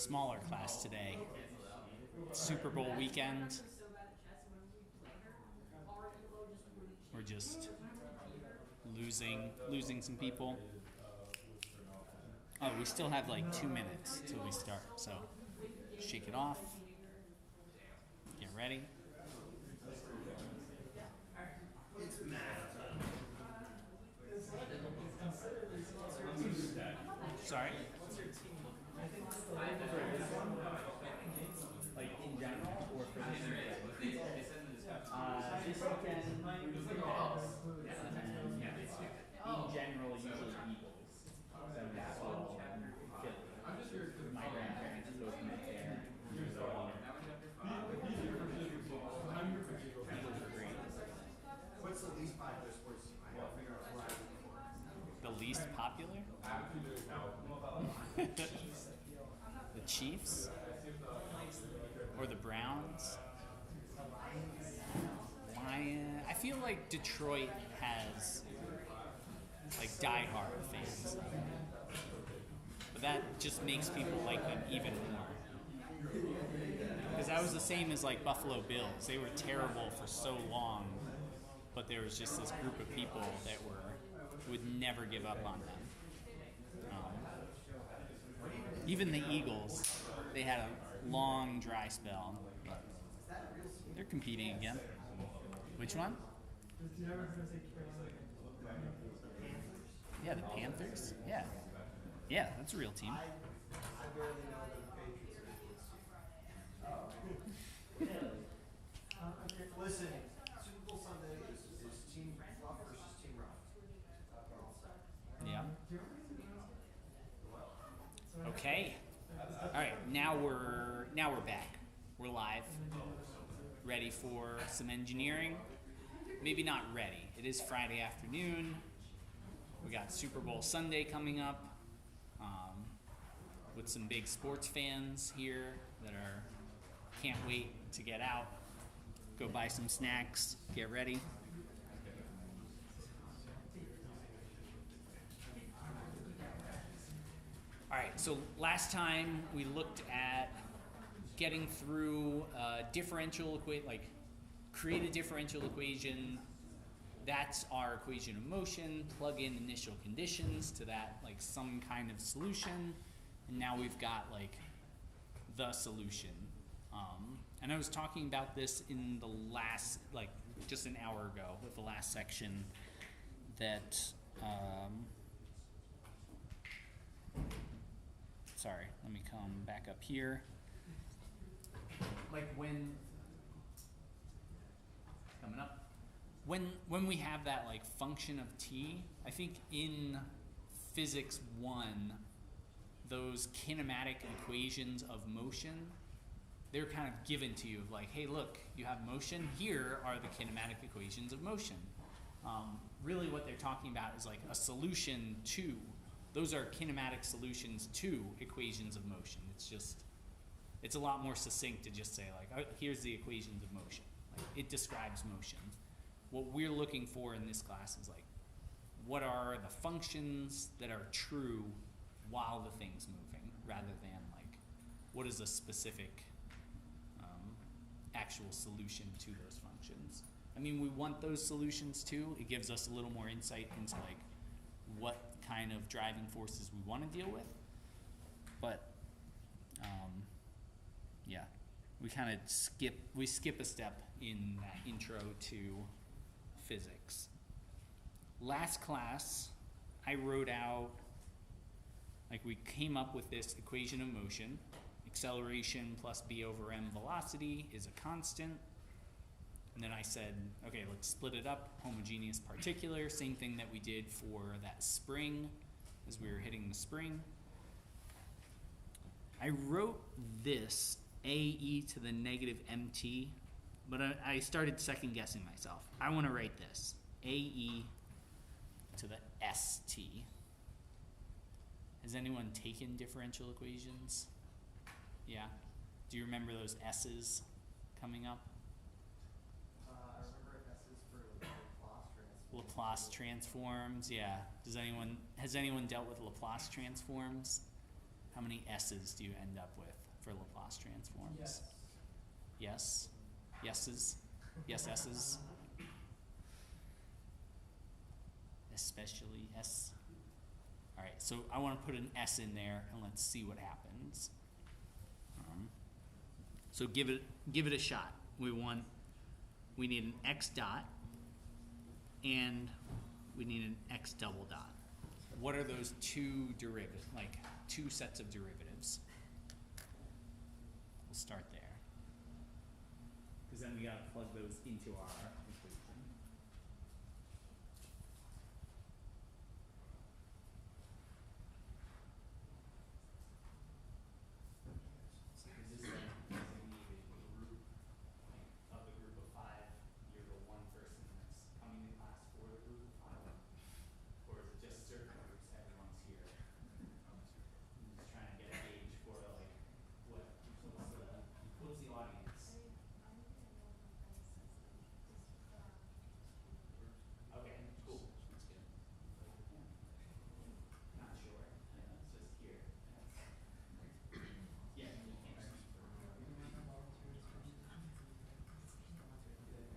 smaller class today. Super Bowl weekend. We're just losing some people. Oh, we still have like 2 minutes till we start, so shake it off. Get ready. It's math. Sorry? Like in general, or for this weekend? This weekend, in general, usually Eagles. So that's all Philly. My grandparents both met there. Eagles are great. What's the least popular sports team? I gotta figure out where I would The least popular? The Chiefs? Or the Browns? Lions? I feel like Detroit has like diehard fans. But that just makes people like them even more. Because that was the same as like Buffalo Bills. They were terrible for so long, but there was just this group of people that would never give up on them. Even the Eagles, they had a long dry spell. They're competing again. Which one? Yeah, the Panthers. Yeah, that's a real team. I barely know the Patriots. Listen, Super Bowl Sunday is Team Fluff versus Team Rough. Yeah. Okay. All right. Now we're back. We're live. Ready for some engineering? Maybe not ready. It is Friday afternoon. We got Super Bowl Sunday coming up, with some big sports fans here that can't wait to get out, go buy some snacks, get ready. All right, so last time we looked at getting through create a differential equation. That's our equation of motion, plug in initial conditions to that, like some kind of solution. And now we've got like the solution. And I was talking about this in the last, like just an hour ago with the last section that, sorry, let me come back up here. Like coming up. When we have that like function of t, I think in physics 1, those kinematic equations of motion, they're kind of given to you of like, hey, look, you have motion. Here are the kinematic equations of motion. Really what they're talking about is like a solution to, those are kinematic solutions to equations of motion. It's a lot more succinct to just say like, oh, here's the equations of motion. Like, it describes motion. What we're looking for in this class is like, what are the functions that are true while the thing's moving, rather than like, what is a specific actual solution to those functions. I mean, we want those solutions too. It gives us a little more insight into like what kind of driving forces we want to deal with. But yeah, we kind of skip a step in that intro to physics. Last class, I wrote out, like we came up with this equation of motion. Acceleration plus b over m velocity is a constant. And then I said, okay, let's split it up, homogeneous particular, same thing that we did for that spring as we were hitting the spring. I wrote this ae to the negative mt, but I started second guessing myself. I want to write this ae to the st. Has anyone taken differential equations? Yeah. Do you remember those S's coming up? I remember S's for Laplace transforms. Laplace transforms, yeah. Has anyone dealt with Laplace transforms? How many S's do you end up with for Laplace transforms? Yes? Yeses? Yes, S's? Especially S? Alright, so I want to put an S in there and let's see what happens. So give it a shot. We need an X dot and we need an X double dot. What are those two derivatives, like two sets of derivatives? We'll start there. Because then we gotta plug those into our equation. So is this like designated group, like of the group of 5, you're the one person that's coming to class for the group of 5? Or is it just certain groups, everyone's here? I'm just trying to get a gauge for like what's the audience? Okay, cool. That's good. Not sure. Yeah, it's just here. Yeah, you can't. What do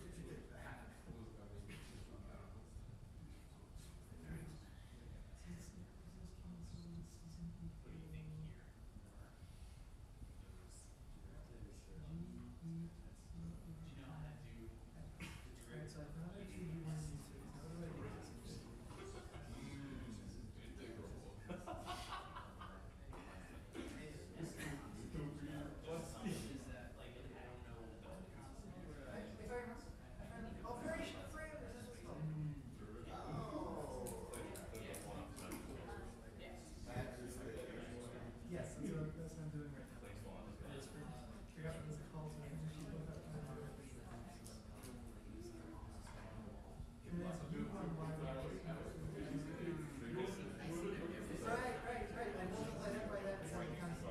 you think here? Do you know how to do the derivative? Is that like I don't know what the constant is. Yes, that's what I'm doing right now. I just figured out this call to finish it up. And it's U1 Y1. Right. I multiply that by that. So it comes to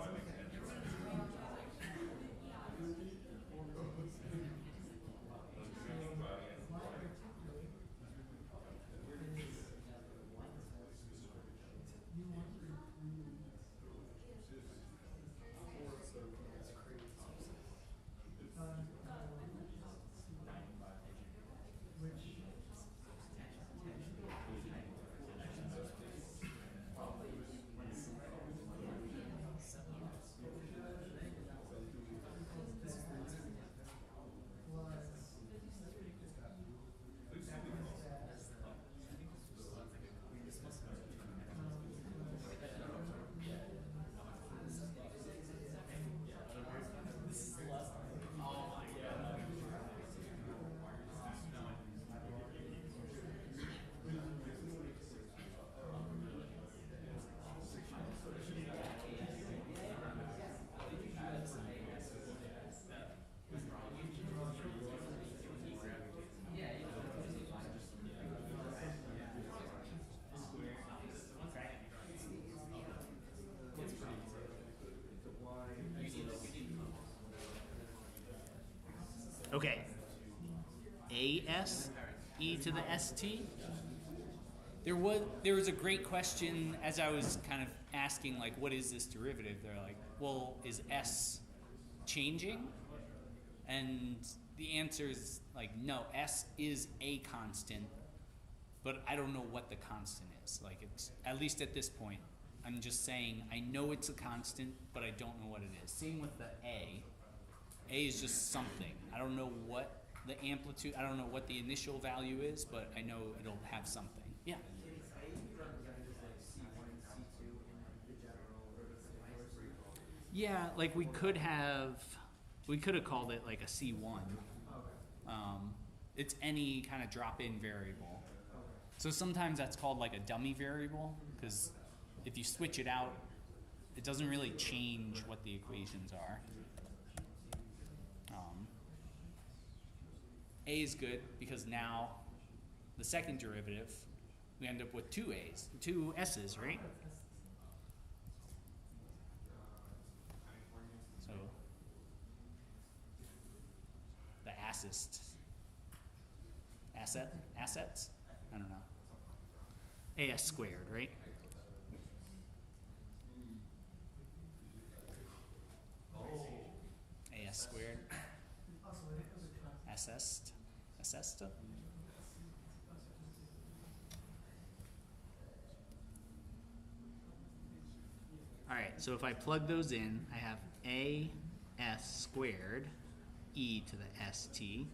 Okay. AS e to the st. There was a great question as I was kind of asking, like, what is this derivative? They're like, well, is S changing? And the answer is like, no, S is a constant, but I don't know what the constant is. Like, it's, at least at this point, I'm just saying I know it's a constant, but I don't know what it is. Same with the A. A is just something. I don't know what the amplitude, I don't know what the initial value is, but I know it'll have something. Yeah. Yeah, like we could have called it like a C1. It's any kind of drop-in variable. So sometimes that's called like a dummy variable, because if you switch it out, it doesn't really change what the equations are. A is good because now the second derivative we end up with two S's, right? So the assets? I don't know. AS squared, right? AS squared. Assessed. Alright, so if I plug those in, I have AS squared e to the st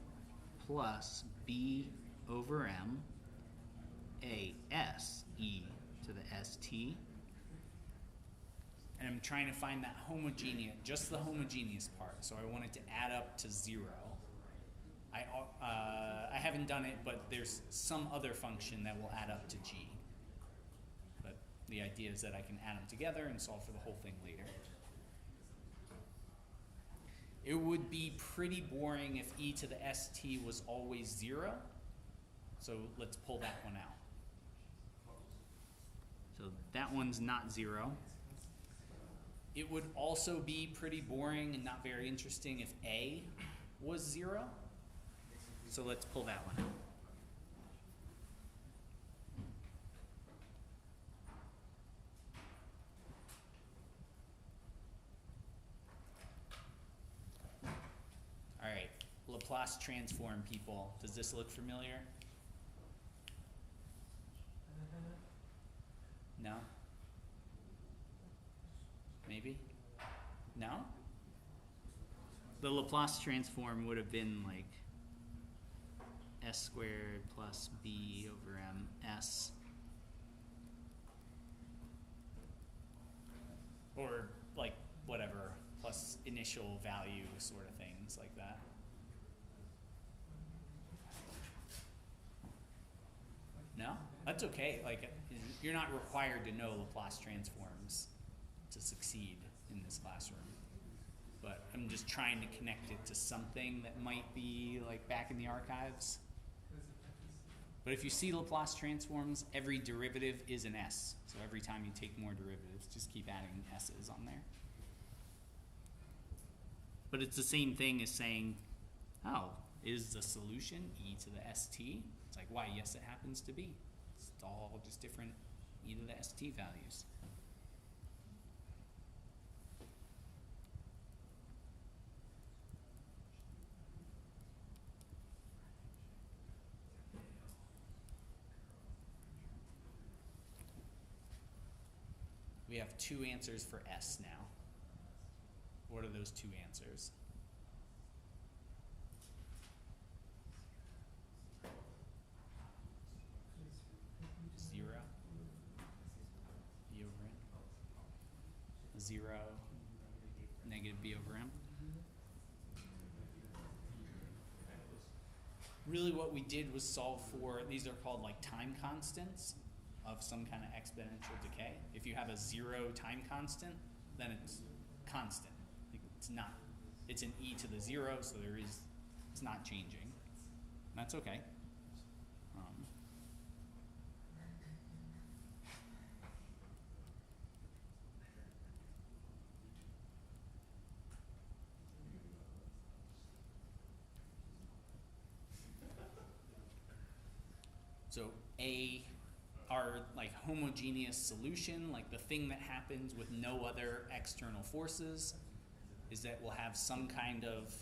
plus b over m as e to the st. And I'm trying to find that homogeneous, just the homogeneous part. So I want it to add up to 0. I haven't done it, but there's some other function that will add up to g. But the idea is that I can add them together and solve for the whole thing later. It would be pretty boring if e to the st was always 0. So let's pull that one out. So that one's not 0. It would also be pretty boring and not very interesting if a was 0. So let's pull that one out. All right, Laplace transform people. Does this look familiar? No? Maybe? No? The Laplace transform would have been like s squared plus b over m s. Or like whatever, plus initial value sort of things like that. No? That's okay. Like, you're not required to know Laplace transforms to succeed in this classroom. But I'm just trying to connect it to something that might be like back in the archives. But if you see Laplace transforms, every derivative is an s. So every time you take more derivatives, just keep adding s's on there. But it's the same thing as saying, oh, is the solution e to the st? It's like, why, yes, it happens to be. It's all just different e to the st values. We have two answers for s now. What are those two answers? Zero, b over m. 0, negative b over m. Really what we did was solve for, these are called like time constants of some kind of exponential decay. If you have a 0 time constant, then it's constant. It's not, it's an e to the 0, so it's not changing. And that's okay. So our like homogeneous solution, like the thing that happens with no other external forces, is that we'll have some kind of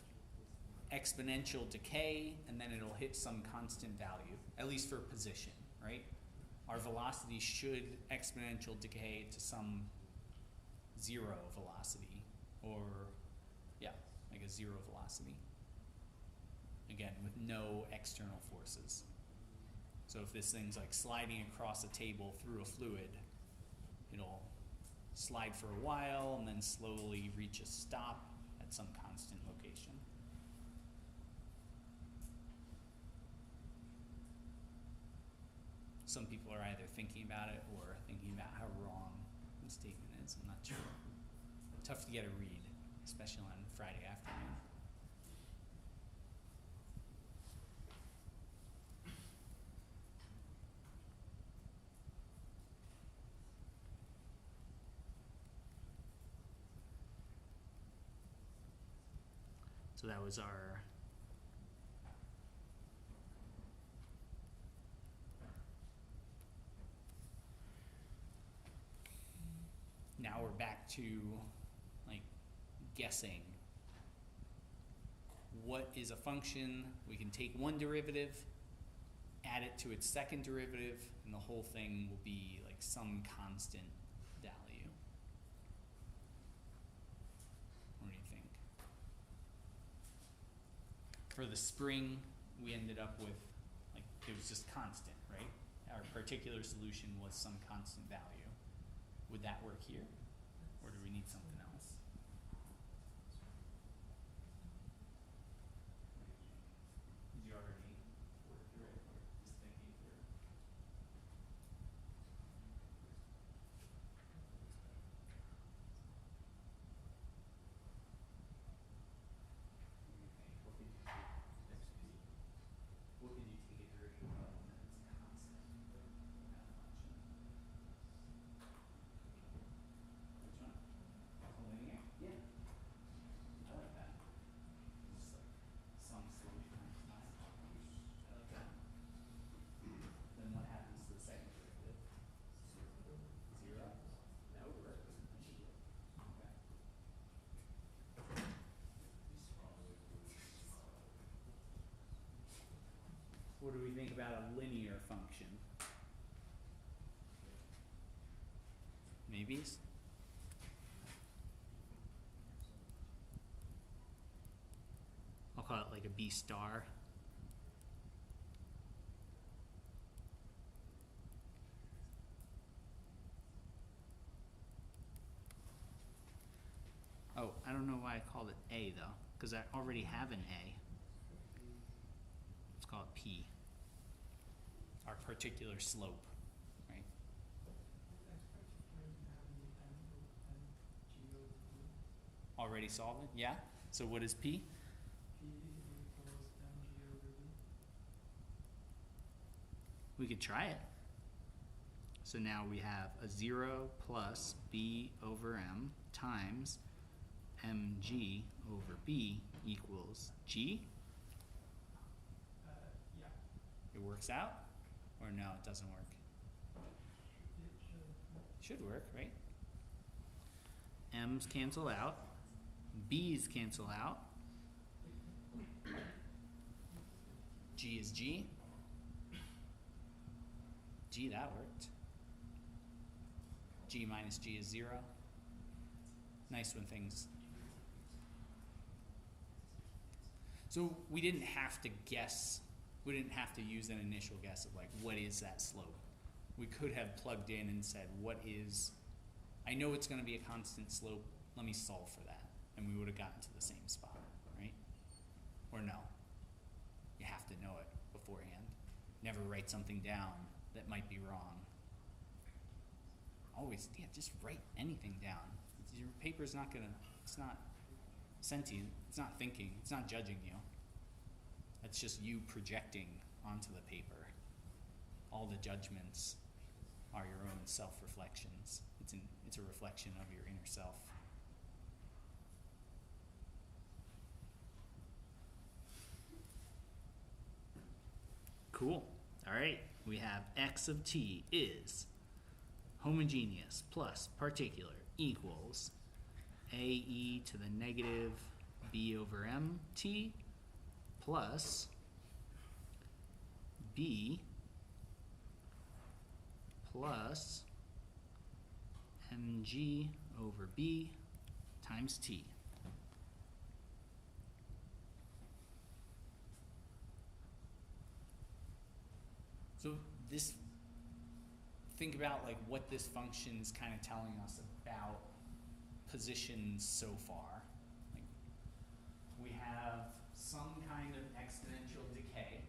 exponential decay, and then it'll hit some constant value, at least for position, right? Our velocity should exponential decay to some 0 velocity, or yeah, like a 0 velocity. Again, with no external forces. So if this thing's like sliding across a table through a fluid, it'll slide for a while and then slowly reach a stop at some constant location. Some people are either thinking about it or thinking about how wrong the statement is. I'm not sure. Tough to get a read, especially on Friday afternoon. that was our now we're back to like guessing what is a function. We can take one derivative, add it to its second derivative, and the whole thing will be like some constant value. What do you think? For the spring, we ended up with, like, it was just constant, right? Our particular solution was some constant value. Would that work here? Or do we need something else? Did you already work through it, or just thinking through? What could you take a derivative of when it's constant in that function? Which one? Linear? Yeah. I like that. Just like some solution times time. I like that. Then what happens to the second derivative? Zero? That would work. Okay. What do we think about a linear function? Maybes? I'll call it like a B star. Oh, I don't know why I called it A though, because I already have an A. Let's call it P. Our particular slope, right? Already solved it? Yeah? So what is P? We could try it. So now we have a 0 plus B over M times mg over B equals G. Yeah. It works out? Or no, it doesn't work? It Should work, right? M's cancel out. B's cancel out. G is G. G, that worked. G minus G is 0. Nice when things... So we didn't have to guess, we didn't have to use an initial guess of like, what is that slope? We could have plugged in and said, what is, I know it's gonna be a constant slope, let me solve for that. And we would have gotten to the same spot, right? Or no? You have to know it beforehand. Never write something down that might be wrong. Always, yeah, just write anything down. Your paper's not gonna, it's not sentient, it's not thinking, it's not judging you. That's just you projecting onto the paper. All the judgments are your own self-reflections. It's a reflection of your inner self. Cool. All right, we have x of t is homogeneous plus particular equals ae to the negative b over mt plus b plus mg over b times t. So this, think about like what this function is kind of telling us about positions so far. Like we have some kind of exponential decay,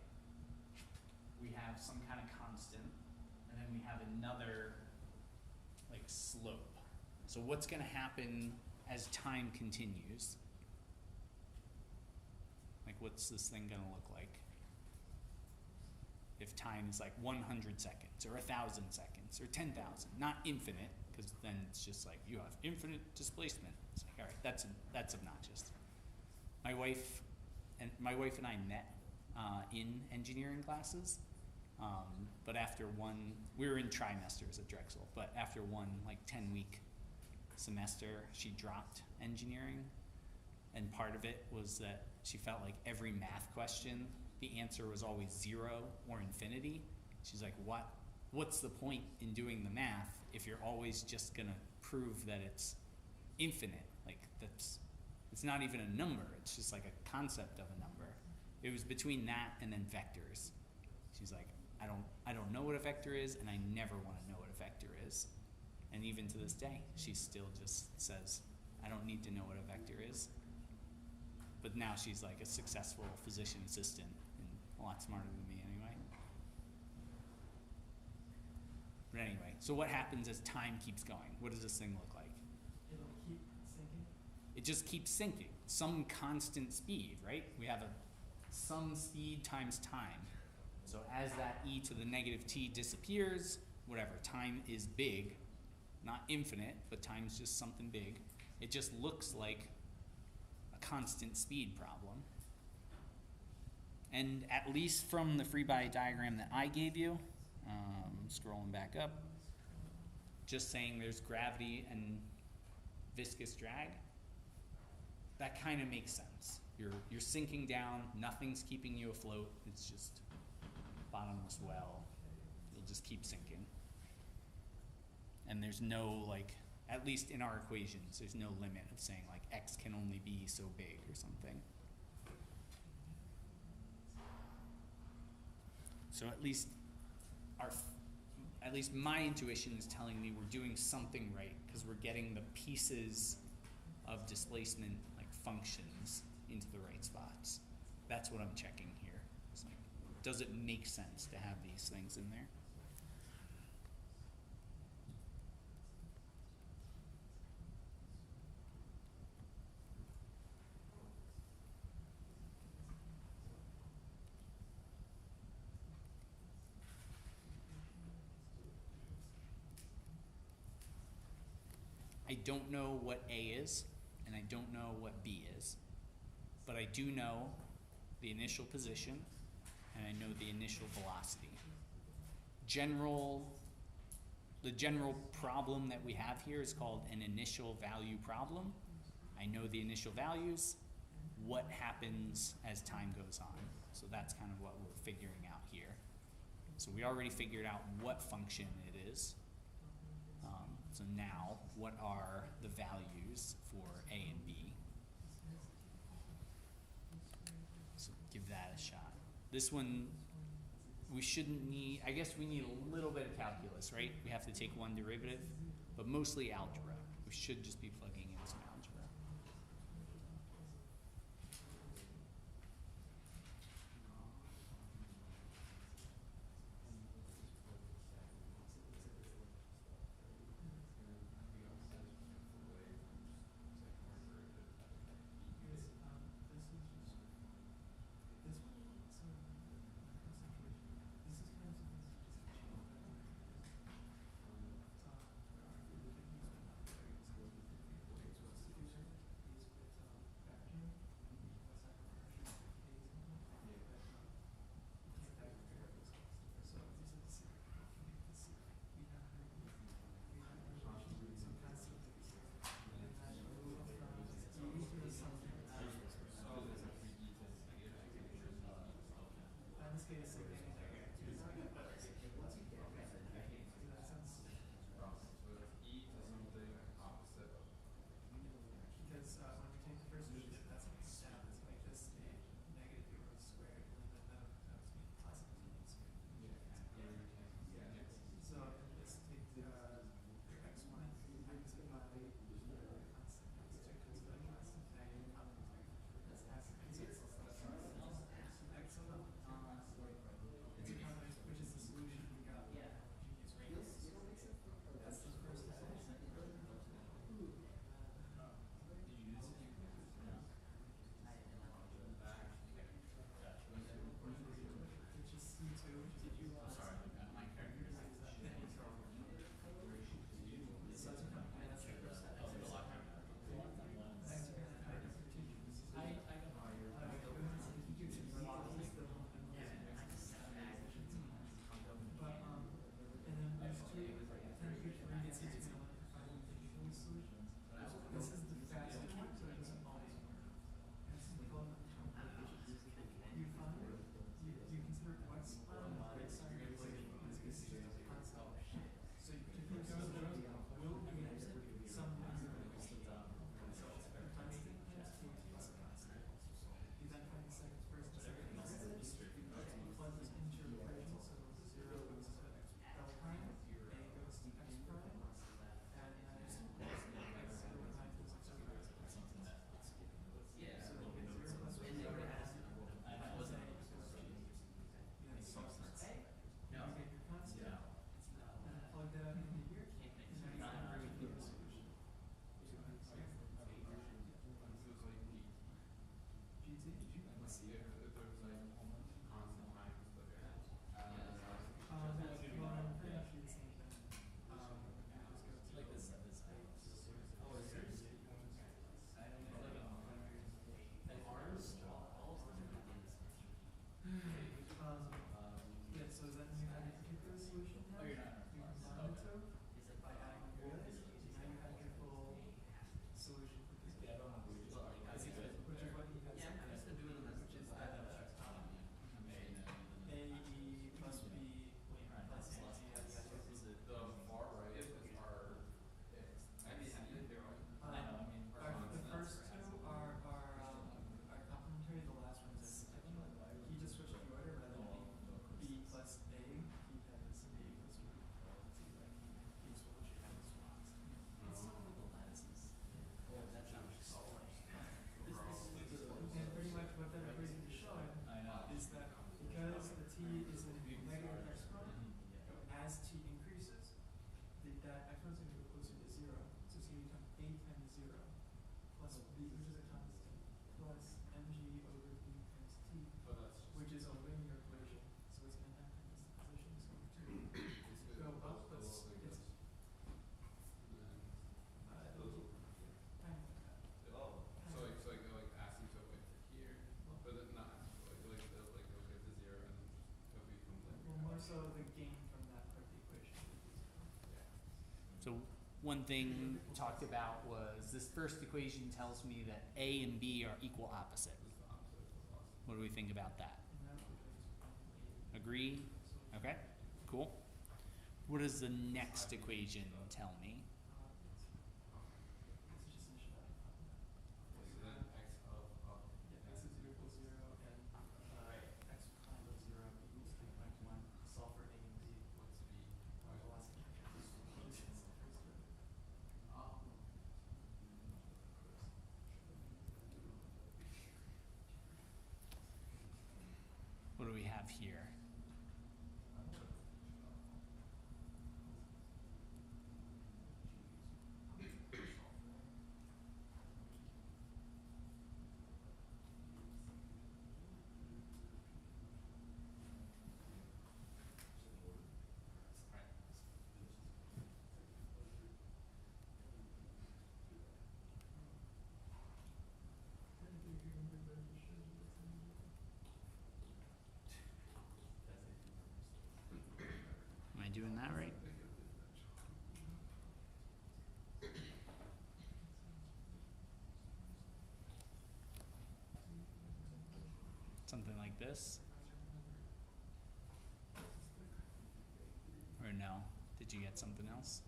we have some kind of constant, and then we have another like slope. So what's going to happen as time continues? Like what's this thing going to look like? If time is like 100 seconds or 1,000 seconds or 10,000, not infinite, because then it's just like you have infinite displacement. It's like, all right, that's obnoxious. My wife and my wife and I met in engineering classes. But after one, we were in trimesters at Drexel, but after one like 10-week semester, she dropped engineering. And part of it was that she felt like every math question, the answer was always 0 or infinity. She's like, what's the point in doing the math if you're always just gonna prove that it's infinite? Like it's not even a number, it's just like a concept of a number. It was between that and then vectors. She's like, I don't know what a vector is, and I never want to know what a vector is. And even to this day, she still just says, I don't need to know what a vector is. But now she's like a successful physician assistant and a lot smarter than me anyway. But anyway, so what happens as time keeps going? What does this thing look like? It'll keep sinking. It just keeps sinking. Some constant speed, right? We have some speed times time. So as that e to the negative t disappears, whatever, time is big, not infinite, but time's just something big. It just looks like a constant speed problem. And at least from the free body diagram that I gave you, scrolling back up, just saying there's gravity and viscous drag, that kind of makes sense. You're sinking down, nothing's keeping you afloat, it's just bottomless well. You'll just keep sinking. And there's no, like, at least in our equations, there's no limit of saying like x can only be so big or something. So at least my intuition is telling me we're doing something right because we're getting the pieces of displacement, like functions, into the right spots. That's what I'm checking here. It's like, does it make sense to have these things in there? I don't know what A is, and I don't know what B is, but I do know the initial position, and I know the initial velocity. The general problem that we have here is called an initial value problem. I know the initial values, what happens as time goes on. So that's kind of what we're figuring out here. So we already figured out what function it is. So now, what are the values for A and B? So give that a shot. This one, we shouldn't need, I guess we need a little bit of calculus, right? We have to take one derivative, but mostly algebra. We should just be plugging in some algebra. So one thing we talked about was this first equation tells me that A and B are equal opposite. What do we think about that? Agree? Okay, cool. What does the next equation tell me? What do we have here? Am I doing that right? Something like this? Or no? Did you get something else?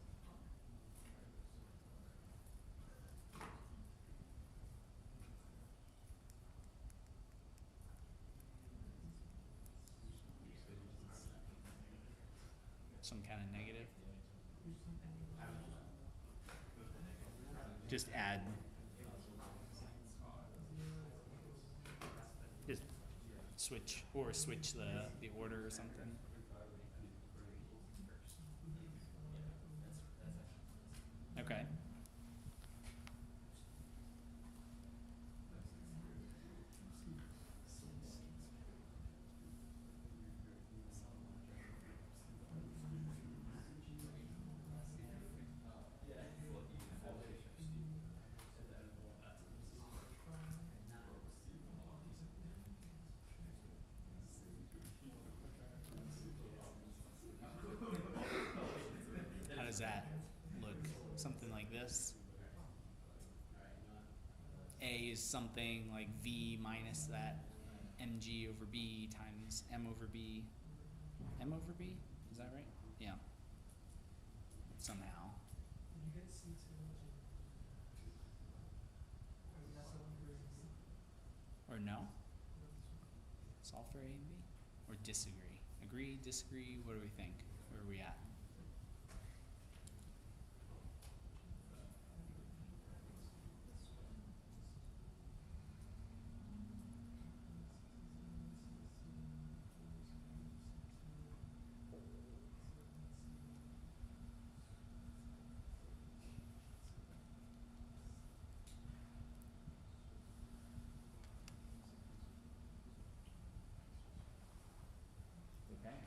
Some kind of negative? Just add. Just switch the order or something. Okay. How does that look? Something like this? A is something like V minus that mg over B times m over B. M over B? Is that right? Yeah. Somehow. Or no? Solve for A and B? Or disagree? Agree, disagree, what do we think? Where are we at? Okay.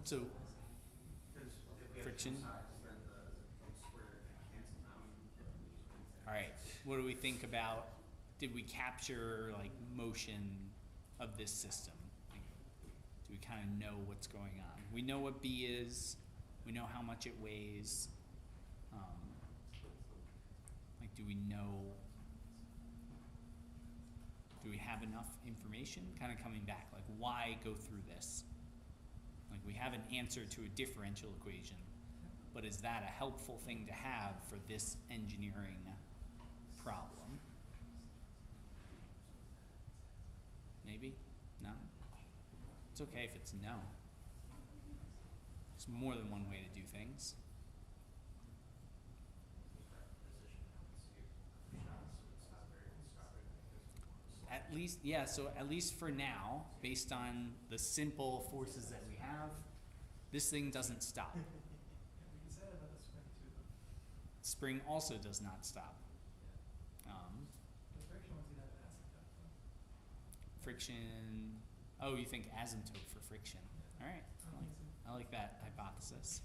So Because if we have friction. two sides, then the square cancels out. All right. What do we think about? Did we capture like motion of this system? Like, do we kind of know what's going on? We know what B is. We know how much it weighs. Like, do we know? Do we have enough information? Kind of coming back, like, why go through this? Like, we have an answer to a differential equation, but is that a helpful thing to have for this engineering problem? Maybe? No? It's okay if it's no. There's more than one way to do things. At least, yeah, so at least for now, based on the simple forces that we have, this thing doesn't stop. We can say that about the spring too, though. Spring also does not stop. The friction ones you have an asymptote, though. Friction, oh, you think asymptote for friction. All right, I like that hypothesis.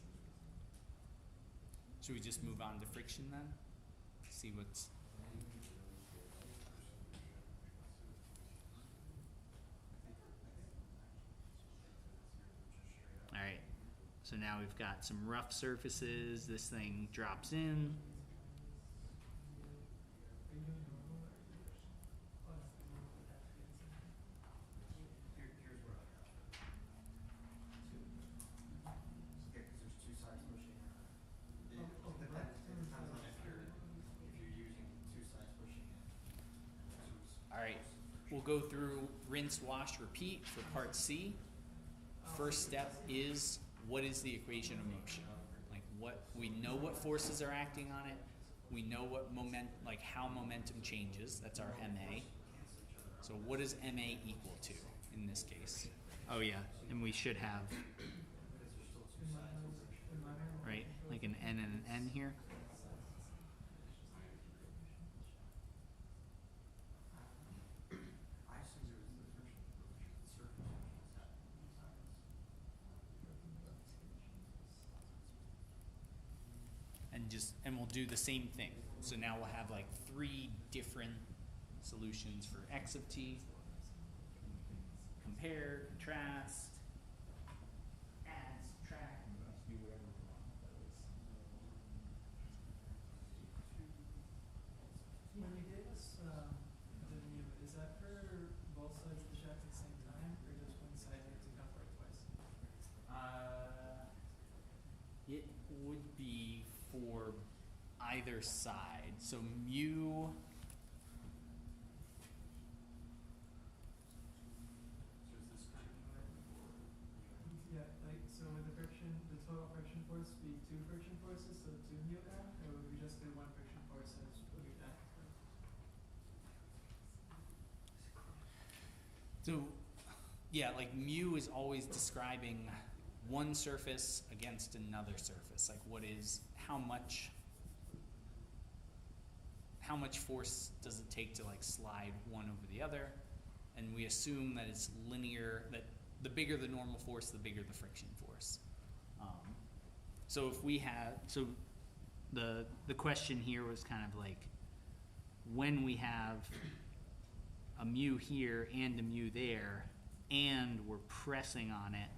Should we just move on to friction then? See what's... All right, so now we've got some rough surfaces. This thing drops in. Here's where I got you. Yeah, because there's two sides pushing. It depends on if you're using two sides pushing it. All right, we'll go through rinse, wash, repeat for part C. First step is, what is the equation of motion? Like, what, we know what forces are acting on it. We know what like how momentum changes. That's our MA. So what does MA equal to in this case? Oh yeah, and we should have, right, like an N and an N here. I assume there was the friction, the surface And we'll do the same thing. So now we'll have like 3 different solutions for x of t. Compare, contrast, add, subtract, and just do whatever we want with those. When you gave us the mu, is that for both sides of the shaft at the same time, or does one side need to come for it twice? It would be for either side. So mu, Yeah, like, so would the friction, the total friction force be 2 friction forces, so 2 mu n, or would we just do 1 friction force as mu n? so yeah, like mu is always describing one surface against another surface. Like what is, how much force does it take to like slide one over the other? And we assume that it's linear, that the bigger the normal force, the bigger the friction force. So if we have, so the question here was kind of like, when we have a mu here and a mu there, and we're pressing on it,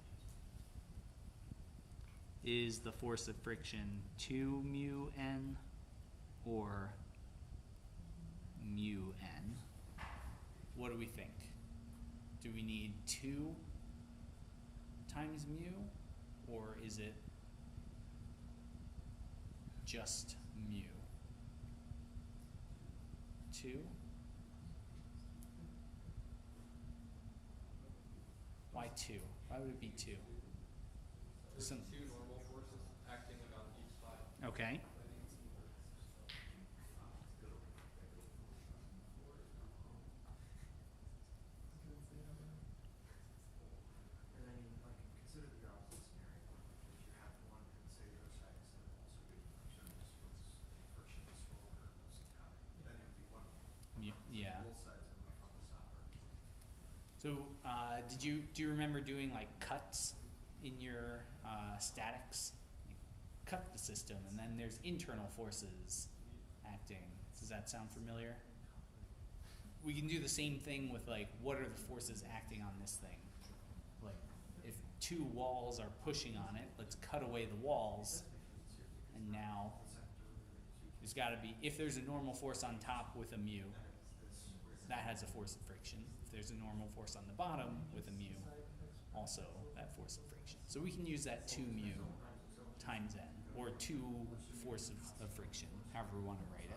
is the force of friction 2 mu n or mu n? What do we think? Do we need 2 times mu, or is it just mu? 2? Why 2? Why would it be 2? There's Some, 2 normal forces acting like on each side. okay. And then you like consider the opposite scenario. If you have one and say the other side instead of also being friction is slower, then it would be one. Yeah. Both sides of the stopper. So, do you remember doing like cuts in your statics, like, cut the system, and then there's internal forces acting. Does that sound familiar? We can do the same thing with like, what are the forces acting on this thing? Like, if two walls are pushing on it, let's cut away the walls, and now there's got to be, if there's a normal force on top with a mu, that has a force of friction. If there's a normal force on the bottom with a mu, also that force of friction. So we can use that 2 mu times n, or 2 force of friction, however we want to write it.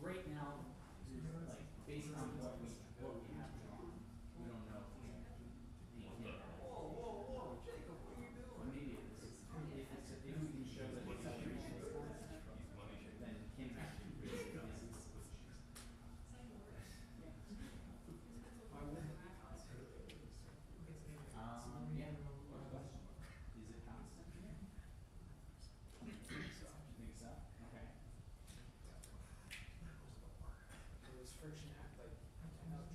Right now, like, based on what we have drawn, we don't know if we maybe if we can show that acceleration is constant, then kinematic equation is. Yeah. Is it constant? Think so? Okay. Does friction act like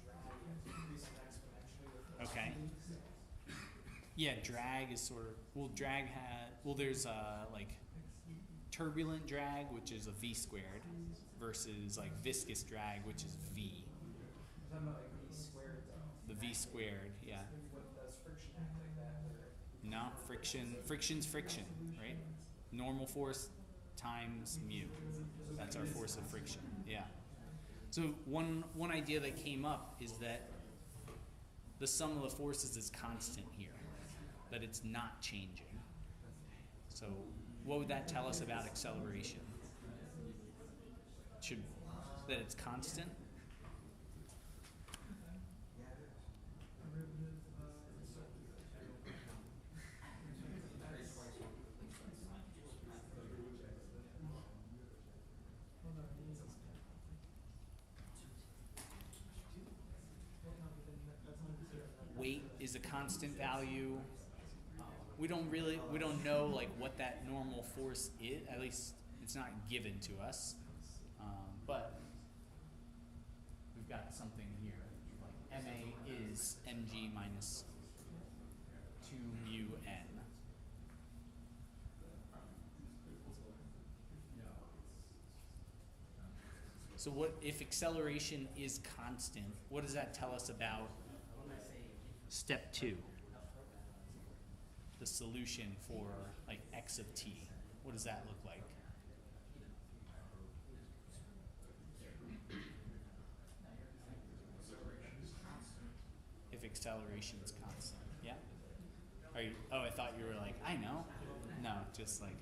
drag increasing exponentially with Okay. Yeah, drag is sort of, well, there's like turbulent drag, which is a v squared, versus like viscous drag, which is v. I'm talking about like v squared though. The v squared, yeah. What does friction act like that? Or No, friction's friction, right? Normal force times mu. That's our force of friction, yeah. So one idea that came up is that the sum of the forces is constant here, that it's not changing. So what would that tell us about acceleration? That it's constant? Weight is a constant value. We don't know like what that normal force is. At least it's not given to us. But we've got something here. Like MA is mg minus 2 mu n. So what if acceleration is constant? What does that tell us about step 2? The solution for like x of t. What does that look like? If acceleration is constant, yeah? Are you, oh, I thought you were like, I know. No, just like,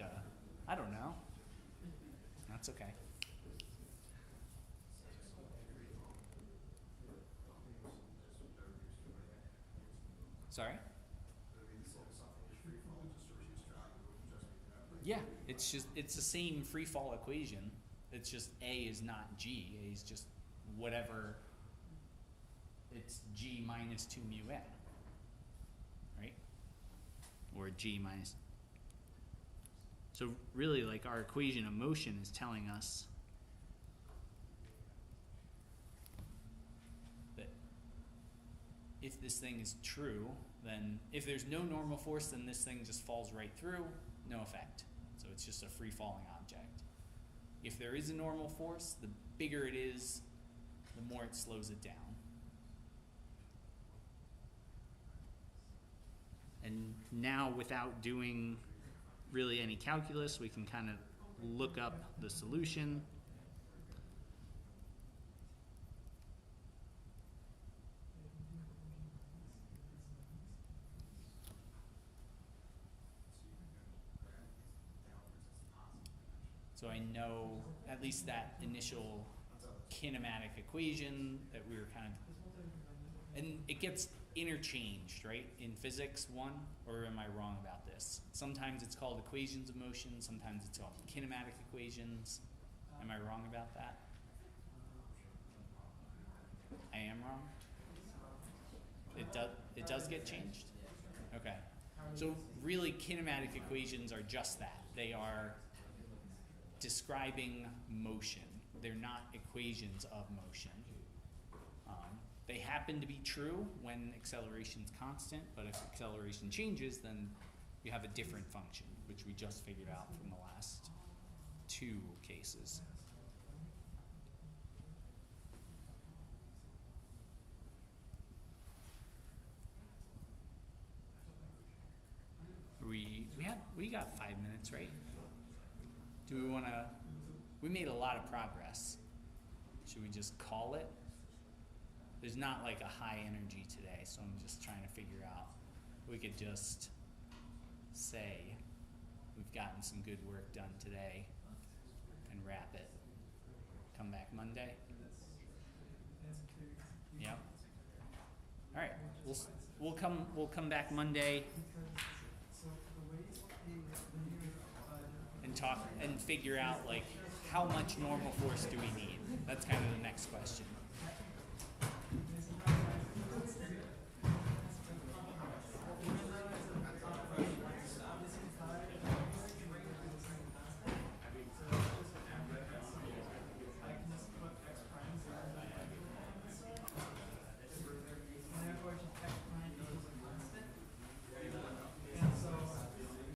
I don't know. That's okay. Sorry? Yeah, it's the same free fall equation. It's just A is not G. A is just whatever. It's G minus 2 mu n, right? Or G minus. So really, like, our equation of motion is telling us that if this thing is true, then if there's no normal force, then this thing just falls right through, no effect. So it's just a free falling object. If there is a normal force, the bigger it is, the more it slows it down. And now, without doing really any calculus, we can kind of look up the solution. So I know at least that initial kinematic equation that we were kind of, and it gets interchanged, right, in physics 1, or am I wrong about this? Sometimes it's called equations of motion, sometimes it's called kinematic equations. Am I wrong about that? I am wrong? It does get changed? Okay. So really kinematic equations are just that. They are describing motion. They're not equations of motion. They happen to be true when acceleration's constant, but if acceleration changes, then you have a different function, which we just figured out from the last 2 cases. We got 5 minutes, right? Do we want to? We made a lot of progress. Should we just call it? There's not like a high energy today, so I'm just trying to figure out. We could just say we've gotten some good work done today and wrap it. Come back Monday. Yep. All right. We'll come back Monday and talk and figure out like how much normal force do we need. That's kind of the next question.